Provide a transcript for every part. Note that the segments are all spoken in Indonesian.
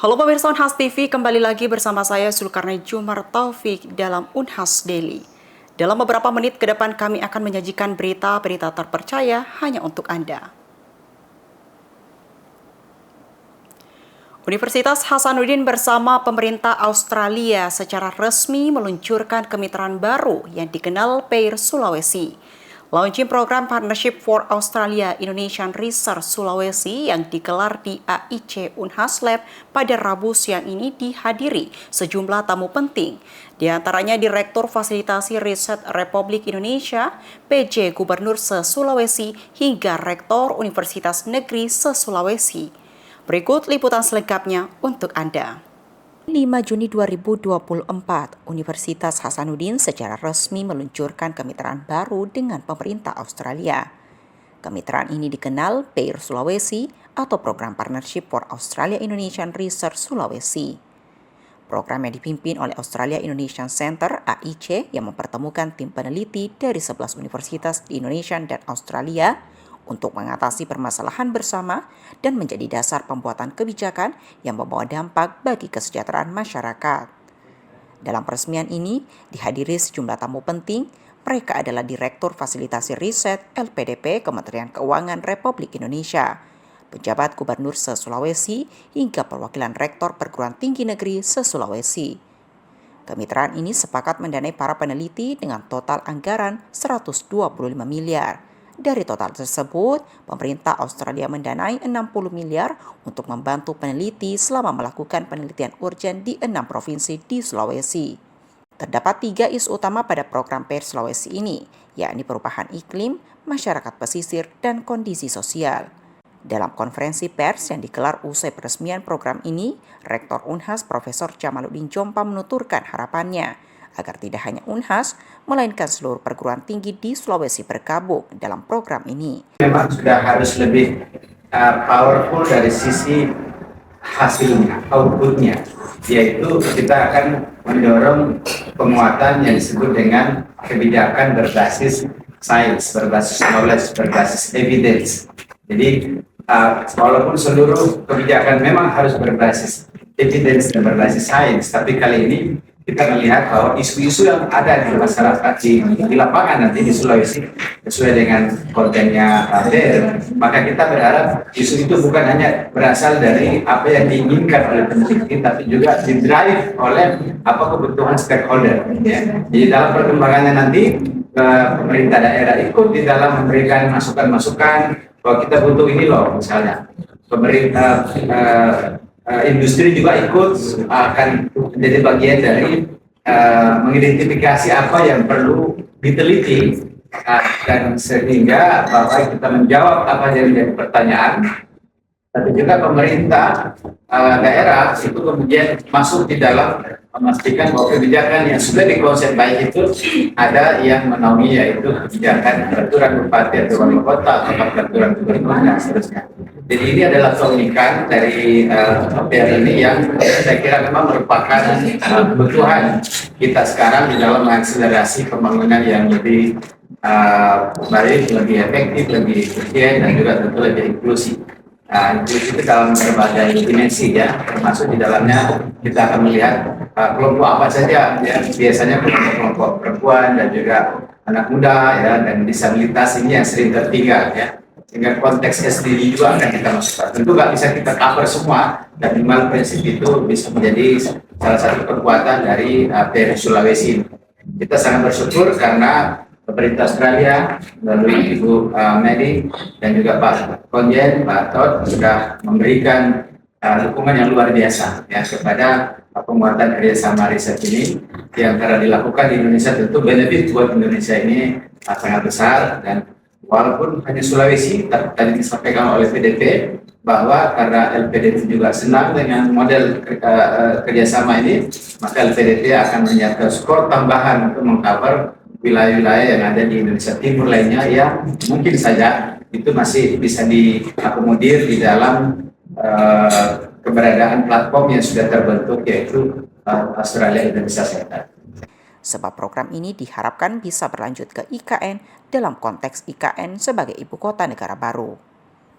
Halo pemirsa Unhas TV, kembali lagi bersama saya Zulkarnain Jumar Taufik dalam Unhas Daily. Dalam beberapa menit ke depan kami akan menyajikan berita-berita terpercaya hanya untuk Anda. Universitas Hasanuddin bersama pemerintah Australia secara resmi meluncurkan kemitraan baru yang dikenal PAIR Sulawesi. Launching program Partnership for Australia Indonesian Research Sulawesi yang digelar di AIC Unhas Lab pada Rabu siang ini dihadiri sejumlah tamu penting, di antaranya Direktur Fasilitasi Riset Republik Indonesia, PJ Gubernur se-Sulawesi, hingga Rektor Universitas Negeri se-Sulawesi. Berikut liputan selengkapnya untuk Anda. 5 Juni 2024, Universitas Hasanuddin secara resmi meluncurkan kemitraan baru dengan pemerintah Australia. Kemitraan ini dikenal PAIR Sulawesi atau Program Partnership for Australia Indonesian Research Sulawesi. Program yang dipimpin oleh Australia Indonesian Center (AIC) yang mempertemukan tim peneliti dari 11 universitas di Indonesia dan Australia untuk mengatasi permasalahan bersama dan menjadi dasar pembuatan kebijakan yang membawa dampak bagi kesejahteraan masyarakat. Dalam peresmian ini dihadiri sejumlah tamu penting. Mereka adalah Direktur Fasilitasi Riset LPDP Kementerian Keuangan Republik Indonesia, pejabat Gubernur se-Sulawesi, hingga perwakilan Rektor Perguruan Tinggi Negeri se-Sulawesi. Kemitraan ini sepakat mendanai para peneliti dengan total anggaran 125 miliar. Dari total tersebut, pemerintah Australia mendanai 60 miliar untuk membantu peneliti selama melakukan penelitian urgen di 6 provinsi di Sulawesi. Terdapat 3 isu utama pada program PAIR Sulawesi ini, yakni perubahan iklim, masyarakat pesisir, dan kondisi sosial. Dalam konferensi pers yang digelar usai peresmian program ini, Rektor Unhas Profesor Jamaluddin Jompa menuturkan harapannya agar tidak hanya Unhas, melainkan seluruh perguruan tinggi di Sulawesi bergabung dalam program ini. Memang sudah harus lebih powerful dari sisi hasilnya, outputnya, yaitu kita akan mendorong penguatan yang disebut dengan kebijakan berbasis sains, berbasis knowledge, berbasis evidence. Jadi walaupun seluruh kebijakan memang harus berbasis evidence dan berbasis sains, tapi kali ini kita melihat bahwa isu-isu yang ada di masyarakat di lapangan nanti di Sulawesi sesuai dengan kontennya PAIR, maka kita berharap isu itu bukan hanya berasal dari apa yang diinginkan oleh peneliti, tapi juga didrive oleh apa kebutuhan stakeholder. Ya. Jadi dalam perkembangannya nanti pemerintah daerah ikut di dalam memberikan masukan-masukan bahwa kita butuh ini loh, misalnya pemerintah industri juga ikut akan menjadi bagian dari mengidentifikasi apa yang perlu diteliti dan sehingga bahwa kita menjawab apa yang menjadi pertanyaan, tapi juga pemerintah daerah itu kemudian masuk di dalam memastikan bahwa kebijakan yang sudah dikonsep baik itu ada yang menaungi, yaitu kebijakan peraturan bupati atau wali kota atau peraturan gubernur dan seterusnya. Jadi ini adalah keunikan dari PAIR ini yang saya kira memang merupakan kebutuhan kita sekarang di dalam mengakselerasi pembangunan yang lebih baik, lebih efektif, lebih efisien, dan juga tentu lebih inklusif. Inklusif itu dalam berbagai dimensi ya, termasuk di dalamnya kita akan melihat kelompok apa saja ya, biasanya kelompok perempuan dan juga anak muda ya, dan disabilitas ini yang sering tertinggal ya, sehingga konteks SDG juga akan kita masukkan. Tentu nggak bisa kita cover semua, dan minimal prinsip itu bisa menjadi salah satu kekuatan dari PAIR Sulawesi. Kita sangat bersyukur karena pemerintah Australia melalui Ibu Medi dan juga Pak Konjen, Pak Todd sudah memberikan dukungan yang luar biasa ya kepada penguatan kerjasama riset ini yang telah dilakukan di Indonesia. Tentu benefit buat Indonesia ini sangat besar, dan walaupun hanya Sulawesi, tadi disampaikan oleh PDP bahwa karena LPDP juga senang dengan model kerjasama ini, maka LPDP akan menyiapkan skor tambahan untuk mengcover wilayah-wilayah yang ada di Indonesia Timur lainnya yang mungkin saja itu masih bisa diakomodir di dalam keberadaan platform yang sudah terbentuk, yaitu Australia Indonesia Center. Sebab program ini diharapkan bisa berlanjut ke IKN dalam konteks IKN sebagai ibu kota negara baru.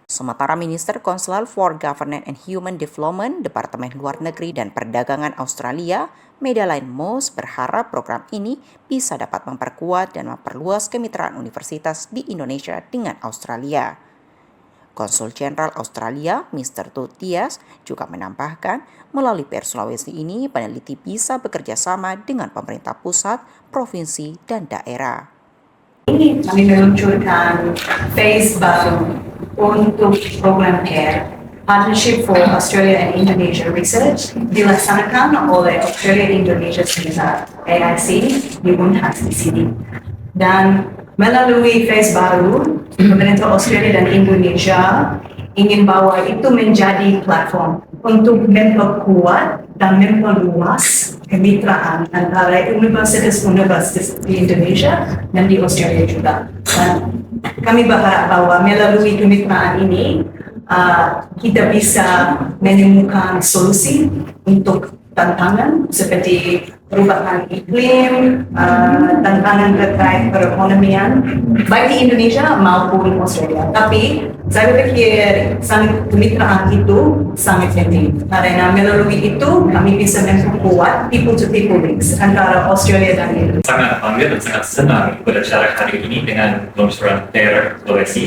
Sementara Minister Konsular for Governance and Human Development, Departemen Luar Negeri dan Perdagangan Australia, Madeleine Moss, berharap program ini bisa dapat memperkuat dan memperluas kemitraan universitas di Indonesia dengan Australia. Konsul Jenderal Australia, Mr. Todd Dias, juga menambahkan melalui PR Sulawesi ini peneliti bisa bekerja sama dengan pemerintah pusat, provinsi, dan daerah. Ini kami meluncurkan phase baru untuk program CARE, Partnership for Australia and Indonesia Research, dilaksanakan oleh Australia Indonesia Center AIC di Unhas di sini. Dan melalui phase baru, pemerintah Australia dan Indonesia ingin bawa itu menjadi platform untuk memperkuat dan memperluas kemitraan antara universitas-universitas di Indonesia dan di Australia juga. Dan kami berharap bahwa melalui kemitraan ini kita bisa menemukan solusi untuk tantangan seperti perubahan iklim, tantangan terkait perekonomian, baik di Indonesia maupun Australia. Tapi saya pikir kemitraan itu sangat penting karena melalui itu kami bisa memperkuat people-to-people links antara Australia dan Indonesia. Sangat bangga dan sangat senang beracara hari ini dengan peluncuran TER Sulawesi.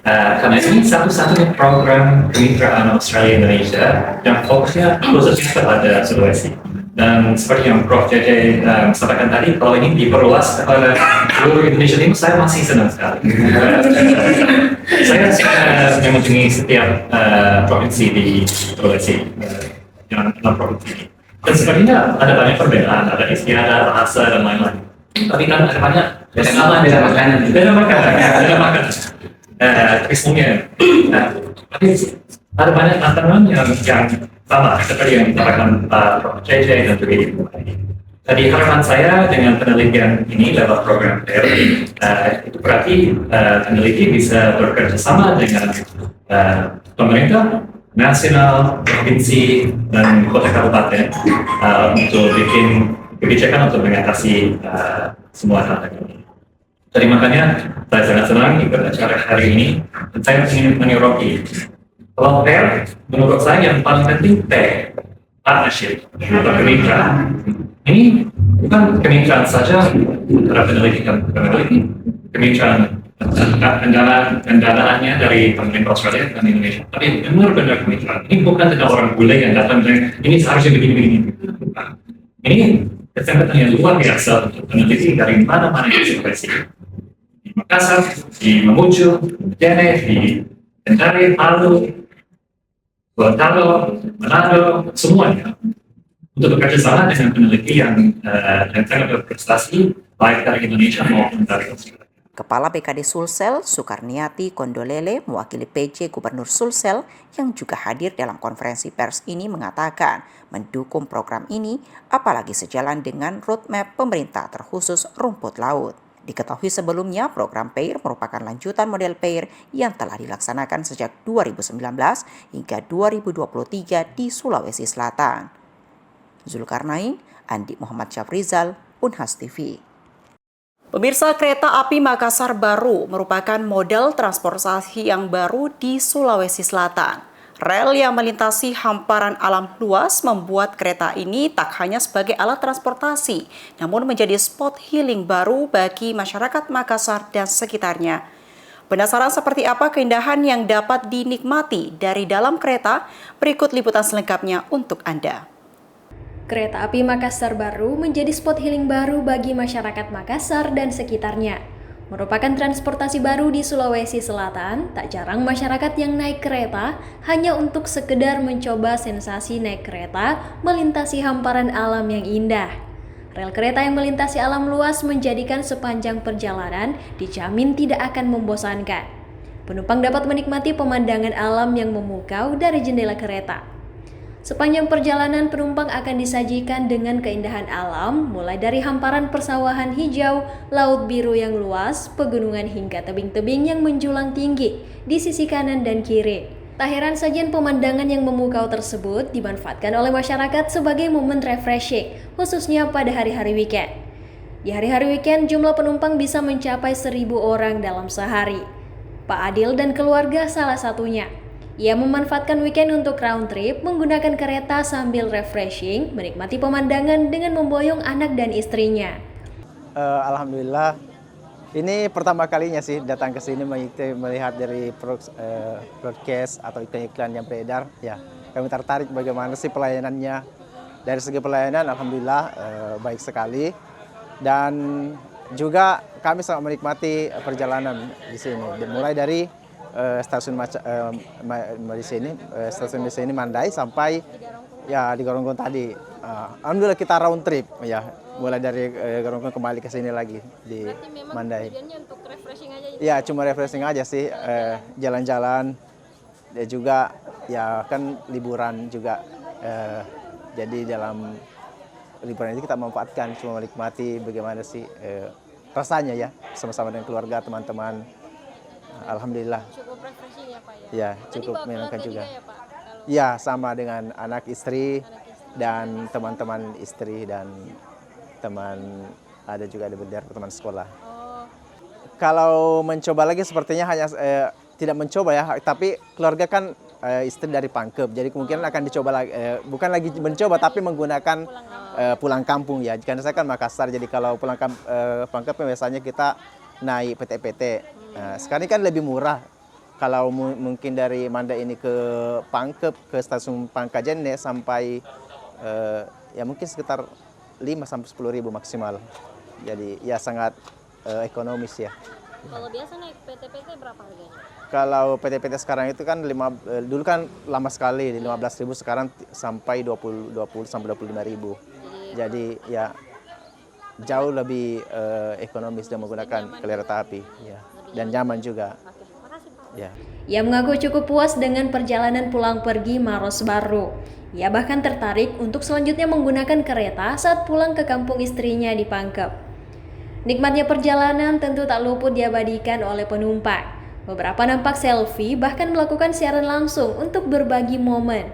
Karena ini satu-satunya program kemitraan Australia-Indonesia yang fokusnya khususnya kepada Sulawesi. Dan seperti yang Prof. JJ sampaikan tadi, kalau ini diperluas kepada seluruh Indonesia Timur, saya masih senang sekali. Saya mengunjungi setiap provinsi di Sulawesi, yang 6 provinsi ini. Dan sepertinya ada banyak perbedaan, ada istiadat, bahasa, dan lain-lain. Tapi kan ada banyak beda makanan. Krismnya, tapi ada banyak tantangan yang sama seperti yang dikatakan Prof. JJ dan juga Ibu. Tadi harapan saya dengan penelitian ini lewat program TER, itu berarti peneliti bisa bekerja sama dengan pemerintah nasional, provinsi, dan kota kabupaten untuk bikin kebijakan untuk mengatasi semua tantangan ini. Jadi makanya saya sangat senang ikut acara hari ini dan saya ingin menyoroti kalau TER, menurut saya yang paling penting partnership atau kemitraan. Ini bukan kemitraan saja antara peneliti dan peneliti, kemitraan pendanaannya dari pemerintah Australia dan Indonesia. Tapi benar-benar kemitraan. Ini bukan tentang orang bule yang datang dan ini seharusnya begini-begini. Ini kesempatan yang luar biasa untuk peneliti dari mana-mana di Sulawesi. Di Makassar, di Mamuju, di Jene, di Kendari, Palu, Gorontalo, Manado, semuanya untuk bekerja sama dengan peneliti yang sangat berprestasi baik dari Indonesia maupun dari Australia. Kepala BKD Sulsel, Sukarniati Kondolele, mewakili PJ Gubernur Sulsel yang juga hadir dalam konferensi pers ini mengatakan mendukung program ini apalagi sejalan dengan roadmap pemerintah terkhusus rumput laut. Diketahui sebelumnya, program PAIR merupakan lanjutan model PAIR yang telah dilaksanakan sejak 2019 hingga 2023 di Sulawesi Selatan. Zulkarnain, Andi Muhammad Syafrizal, Unhas TV. Pemirsa, kereta api Makassar Baru merupakan model transportasi yang baru di Sulawesi Selatan. Rel yang melintasi hamparan alam luas membuat kereta ini tak hanya sebagai alat transportasi, namun menjadi spot healing baru bagi masyarakat Makassar dan sekitarnya. Penasaran seperti apa keindahan yang dapat dinikmati dari dalam kereta? Berikut liputan selengkapnya untuk Anda. Kereta api Makassar Baru menjadi spot healing baru bagi masyarakat Makassar dan sekitarnya. Merupakan transportasi baru di Sulawesi Selatan, tak jarang masyarakat yang naik kereta hanya untuk sekedar mencoba sensasi naik kereta melintasi hamparan alam yang indah. Rel kereta yang melintasi alam luas menjadikan sepanjang perjalanan dijamin tidak akan membosankan. Penumpang dapat menikmati pemandangan alam yang memukau dari jendela kereta. Sepanjang perjalanan penumpang akan disajikan dengan keindahan alam, mulai dari hamparan persawahan hijau, laut biru yang luas, pegunungan hingga tebing-tebing yang menjulang tinggi di sisi kanan dan kiri. Tak heran sajian pemandangan yang memukau tersebut dimanfaatkan oleh masyarakat sebagai momen refreshing, khususnya pada hari-hari weekend. Di hari-hari weekend, jumlah penumpang bisa mencapai 1.000 orang dalam sehari. Pak Adil dan keluarga salah satunya. Ia memanfaatkan weekend untuk round trip menggunakan kereta sambil refreshing, menikmati pemandangan dengan memboyong anak dan istrinya. Alhamdulillah, ini pertama kalinya sih datang ke sini melihat dari broadcast atau iklan-iklan yang beredar. Ya, kami tertarik bagaimana sih pelayanannya. Dari segi pelayanan, alhamdulillah baik sekali. Dan juga kami sangat menikmati perjalanan di sini. Mulai dari stasiun di sini Mandai sampai ya di Gorongkong tadi. Alhamdulillah kita round trip ya, mulai dari Gorongkong kembali ke sini lagi di Mandai. Untuk refreshing aja. Ya cuma refreshing aja sih, jalan-jalan dan juga ya kan liburan juga. Jadi dalam liburan itu kita manfaatkan cuma menikmati bagaimana sih rasanya ya sama-sama dengan keluarga, teman-teman. Alhamdulillah. Cukup refreshing ya Pak ya? Ya, cukup menyenangkan juga. Ya, Pak? Ya, sama dengan anak istri dan teman-teman istri dan teman ada juga ada beberapa teman sekolah. Oh. Kalau mencoba lagi sepertinya hanya tidak mencoba ya, tapi keluarga kan istri dari Pangkep, jadi kemungkinan akan dicoba lagi, bukan lagi mencoba tapi menggunakan pulang kampung ya. Karena saya kan Makassar, jadi kalau pulang Pangkep biasanya kita naik PT-PT. Nah, sekarang kan lebih murah. Kalau mungkin dari Mandai ini ke Pangkep, ke stasiun Pangkajene sampai ya mungkin sekitar 5-10 ribu maksimal. Jadi ya sangat ekonomis ya. Kalau biasa naik PT-PT berapa harganya? Kalau PT-PT sekarang itu kan dulu kan lama sekali, 15.000, sekarang sampai 20 sampai 25.000. Jadi ya jauh lebih ekonomis dan menggunakan kereta api ya. Dan nyaman juga. Ya. Ia mengaku cukup puas dengan perjalanan pulang pergi Maros Baru. Ia bahkan tertarik untuk selanjutnya menggunakan kereta saat pulang ke kampung istrinya di Pangkep. Nikmatnya perjalanan tentu tak luput diabadikan oleh penumpang. Beberapa nampak selfie bahkan melakukan siaran langsung untuk berbagi momen.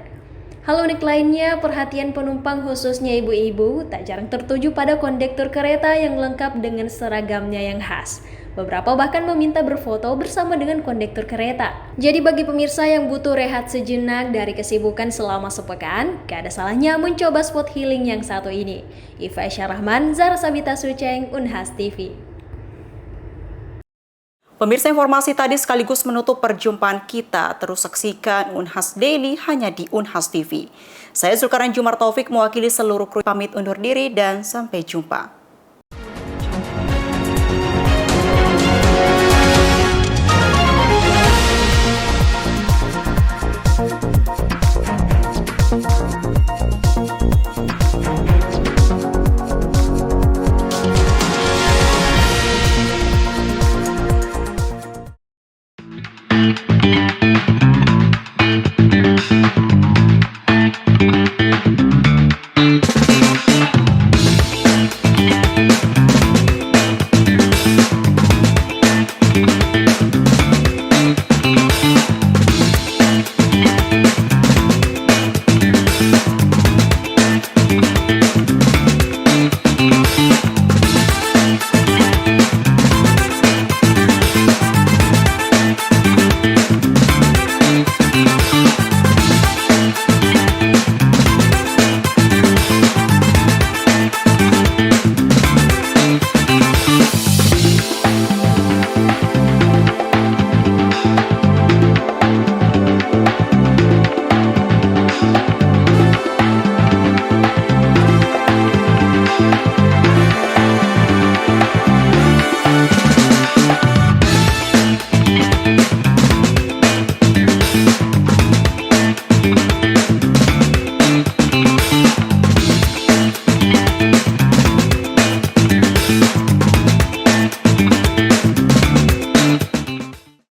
Hal unik lainnya, perhatian penumpang khususnya ibu-ibu tak jarang tertuju pada kondektur kereta yang lengkap dengan seragamnya yang khas. Beberapa bahkan meminta berfoto bersama dengan kondektur kereta. Jadi bagi pemirsa yang butuh rehat sejenak dari kesibukan selama sepekan, gak ada salahnya mencoba spot healing yang satu ini. Iva Syarahman, Zara Sabita Suceng, Unhas TV. Pemirsa, informasi tadi sekaligus menutup perjumpaan kita. Terus saksikan Unhas Daily hanya di Unhas TV. Saya Zulkarnain Jumar Taufik mewakili seluruh kru pamit undur diri dan sampai jumpa.